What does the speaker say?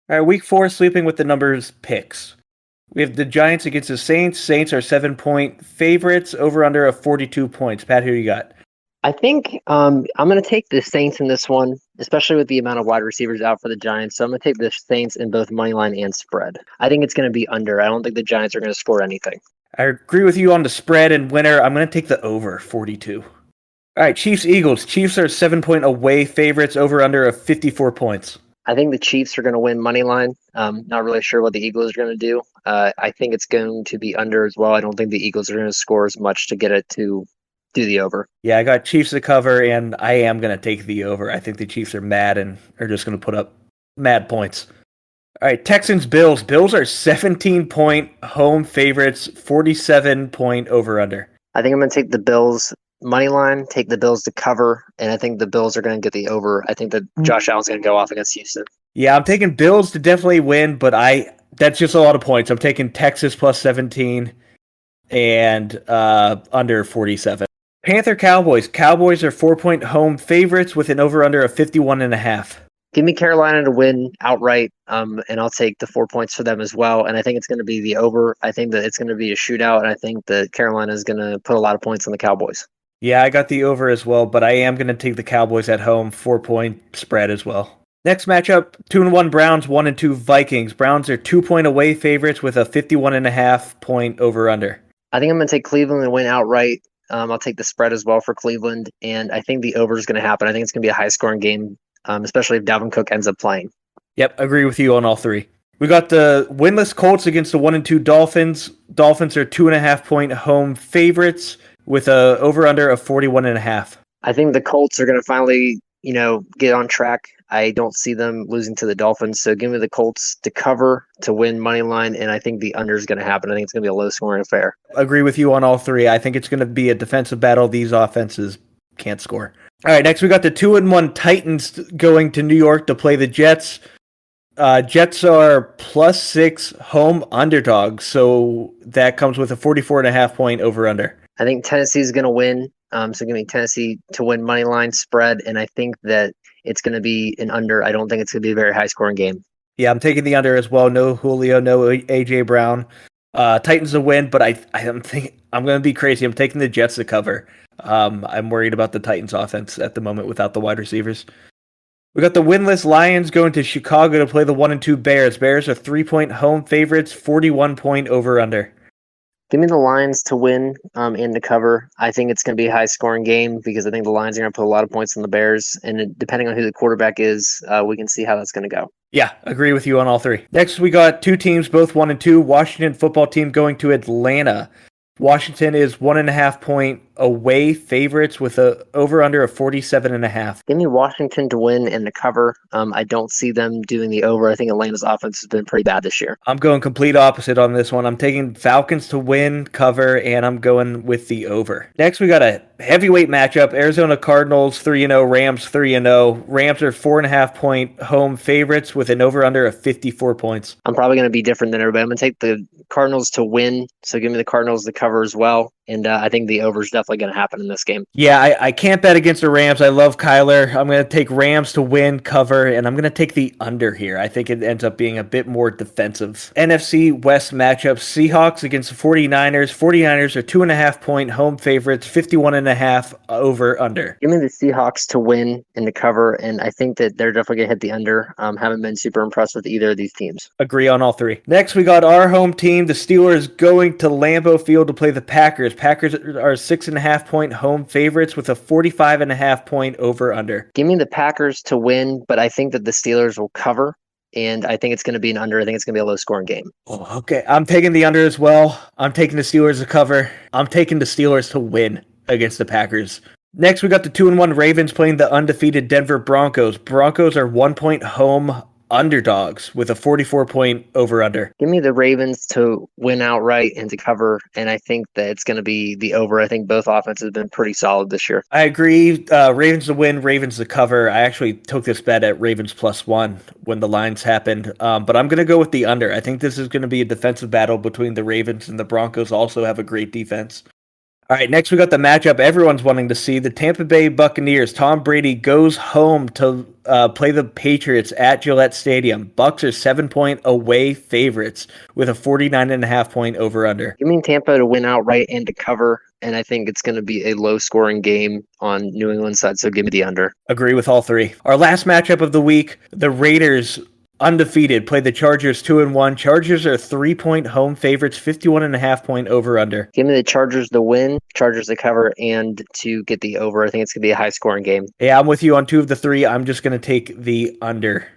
All right, week 4, sleeping with the numbers picks. We have the Giants against the Saints. Saints are 7-point favorites, over under of 42 points. Pat, who you got? I think I'm going to take the Saints in this one, especially with the amount of wide receivers out for the Giants. So I'm going to take the Saints in both money line and spread. I think it's going to be under. I don't think the Giants are going to score anything. I agree with you on the spread and winner. I'm going to take the over 42. All right, Chiefs Eagles. Chiefs are 7-point away favorites, over under of 54 points. I think the Chiefs are going to win money line. Not really sure what the Eagles are going to do. I think it's going to be under as well. I don't think the Eagles are going to score as much to get it to do the over. Yeah, I got Chiefs to cover, and I am going to take the over. I think the Chiefs are mad and are just going to put up mad points. All right, Texans Bills. Bills are 17-point home favorites, 47-point over under. I think I'm going to take the Bills money line, take the Bills to cover, and I think the Bills are going to get the over. I think that Josh Allen's going to go off against Houston. Yeah, I'm taking Bills to definitely win, but that's just a lot of points. I'm taking Texas plus 17 and under 47. Panther Cowboys. Cowboys are 4-point home favorites with an over-under of 51.5. Give me Carolina to win outright, and I'll take the 4 points for them as well. And I think it's going to be the over. I think that it's going to be a shootout, and I think that Carolina is going to put a lot of points on the Cowboys. Yeah, I got the over as well, but I am going to take the Cowboys at home, 4-point spread as well. Next matchup, 2-1 Browns, 1-2 Vikings. Browns are 2-point away favorites with a 51.5-point over-under. I think I'm going to take Cleveland and win outright. I'll take the spread as well for Cleveland, and I think the over is going to happen. I think it's going to be a high-scoring game, especially if Dalvin Cook ends up playing. Yep, agree with you on all three. We got the winless Colts against the 1-2 Dolphins. Dolphins are 2.5-point home favorites with a over-under of 41.5. I think the Colts are going to finally, get on track. I don't see them losing to the Dolphins, so give me the Colts to cover, to win money line, and I think the under is going to happen. I think it's going to be a low-scoring affair. Agree with you on all three. I think it's going to be a defensive battle. These offenses can't score. All right, next we got the 2-1 Titans going to New York to play the Jets. Jets are +6 home underdogs, so that comes with a 44.5-point over-under. I think Tennessee is going to win, so give me Tennessee to win money line spread, and I think that it's going to be an under. I don't think it's going to be a very high-scoring game. Yeah, I'm taking the under as well. No Julio, no AJ Brown. Titans to win, but I'm thinking I'm going to be crazy. I'm taking the Jets to cover. I'm worried about the Titans offense at the moment without the wide receivers. We got the winless Lions going to Chicago to play the 1-2 Bears. Bears are 3-point home favorites, 41-point over-under. Give me the Lions to win and to cover. I think it's going to be a high-scoring game because I think the Lions are going to put a lot of points on the Bears, and depending on who the quarterback is, we can see how that's going to go. Yeah, agree with you on all three. Next, we got two teams, both 1-2. Washington football team going to Atlanta. Washington is 1.5-point away favorites with a over-under of 47.5. Give me Washington to win and to cover. I don't see them doing the over. I think Atlanta's offense has been pretty bad this year. I'm going complete opposite on this one. I'm taking Falcons to win, cover, and I'm going with the over. Next, we got a heavyweight matchup. Arizona Cardinals 3-0, Rams 3-0. Rams are 4.5-point home favorites with an over-under of 54 points. I'm probably going to be different than everybody. I'm going to take the Cardinals to win, so give me the Cardinals to cover as well. And I think the over is definitely going to happen in this game. Yeah, I can't bet against the Rams. I love Kyler. I'm going to take Rams to win, cover, and I'm going to take the under here. I think it ends up being a bit more defensive. NFC West matchup, Seahawks against the 49ers. 49ers are 2.5-point home favorites, 51.5 over under. Give me the Seahawks to win and to cover, and I think that they're definitely going to hit the under. Haven't been super impressed with either of these teams. Agree on all three. Next, we got our home team, the Steelers, going to Lambeau Field to play the Packers. Packers are 6.5-point home favorites with a 45.5-point over-under. Give me the Packers to win, but I think that the Steelers will cover, and I think it's going to be an under. I think it's going to be a low-scoring game. Oh, okay, I'm taking the under as well. I'm taking the Steelers to cover. I'm taking the Steelers to win against the Packers. Next, we got the 2-1 Ravens playing the undefeated Denver Broncos. Broncos are 1-point home underdogs with a 44-point over-under. Give me the Ravens to win outright and to cover, and I think that it's going to be the over. I think both offenses have been pretty solid this year. I agree. Ravens to win, Ravens to cover. I actually took this bet at Ravens +1 when the lines happened, but I'm going to go with the under. I think this is going to be a defensive battle between the Ravens and the Broncos also have a great defense. All right, next we got the matchup everyone's wanting to see. The Tampa Bay Buccaneers. Tom Brady goes home to play the Patriots at Gillette Stadium. Bucks are 7-point away favorites with a 49.5-point over-under. You mean Tampa to win outright and to cover, and I think it's going to be a low-scoring game on New England's side, so give me the under. Agree with all three. Our last matchup of the week, the Raiders, undefeated, play the Chargers 2-1. Chargers are 3-point home favorites, 51.5-point over-under. Give me the Chargers to win, Chargers to cover, and to get the over. I think it's going to be a high-scoring game. Yeah, I'm with you on 2 of the 3. I'm just going to take the under.